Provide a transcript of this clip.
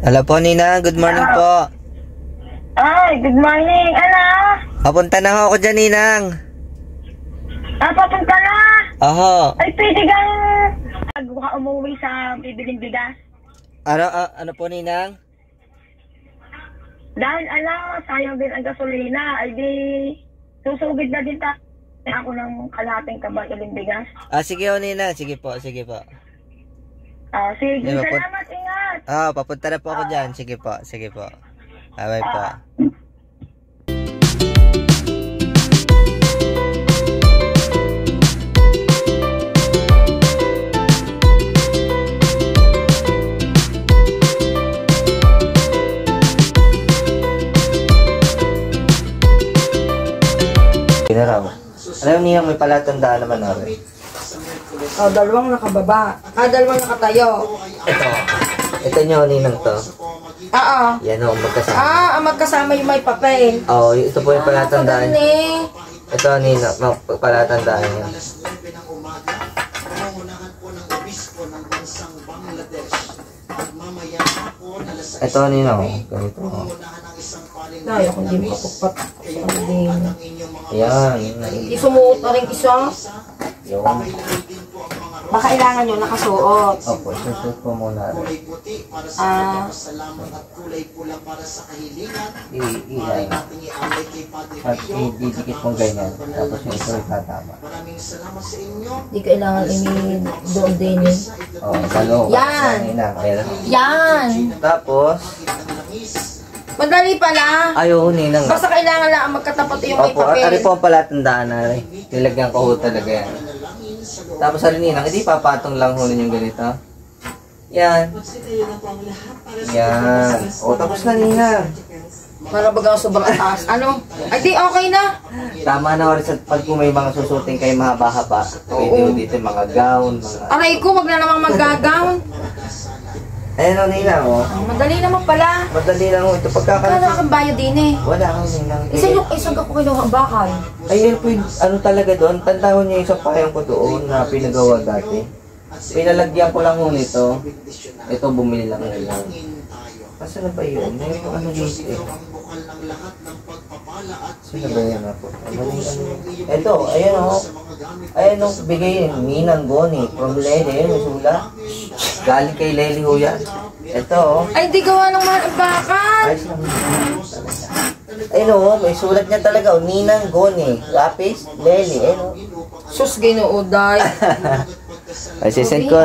Hello po, Ninang. Good morning po. Ay, good morning. Ano? Papunta na ako dyan, Ninang. Papunta na? Oho. Ay, pwede kang umuwi sa bibiling bigas. Ano po, Ninang? Dahil sayang din ang gasolina. Ay di, susugid na din ako ng kalating kabayaling bigas. Sige o, Ninang. Sige po, sige po. Sige, salamat, ingat. Papunta na po ako dyan. Sige po, sige po. Bye-bye po. Raw. Alam niyo, may palatandaan naman namin. Dalawang nakababa. Dalawang nakatayo. Ito nyo, Ninang to. Oo. Yan o, magkasama. Magkasama yung may papel. Oo, ito po yung palatandaan. Ito, Ninang, palatandaan niya. Ito, Ninang, ganito. Ay, ako hindi makapagpat. Yan. Isumuot na rin isa. Yung. Baka kailangan nyo nakasuot. Opo, susuot po muna. Iyan. At ididikit mong ganyan. Tapos yung ito itatama. Hindi kailangan doon din yun. Dalawa. Yan. Yan. Tapos, madali pala. ayaw, Ninang. Basta kailangan lang magkatapat yung may Opo, papel. at po ang palatandaan na rin. Nilagyan ko ho talaga yan. Tapos sa Ninang, hindi papatong lang ho yung ganito. Yan. Yan. O, tapos na, Ninang. Para baga sobrang taas. Ano? Ay di, okay na. Tama na rin sa pag kung may mga susuting kayo mahaba-haba. Pwede ho dito yung mga gown, mga... Aray ko, wag na namang mag-gown. Ayan o, Ninang, o. Madali naman pala. Madali lang ho. Ito Kano pagkakalas. akong bayo din eh. Wala ho, Ninang. Isang ako kinuha bakal. Ayun po yung ano talaga doon. Tandaan niyo yung isang payang ko doon na pinagawa dati. Pinalagyan ko lang ho nito. Ito bumili lang nila. Kasi na ba yun? May ano yun eh. Sino ba yan ako? Ito, ayan o. Ayan o, bigay Ninang Goni from Lele. May sula. Galing kay Lele ho yan. Ito o. Ay, di gawa ng mga bakal. Ayos lang. Ayun o, may sulat niya talaga o. Ninang Goni. Lapis, Lele. Ayun o. Sus, ginoo, day. Ay, sisend ko.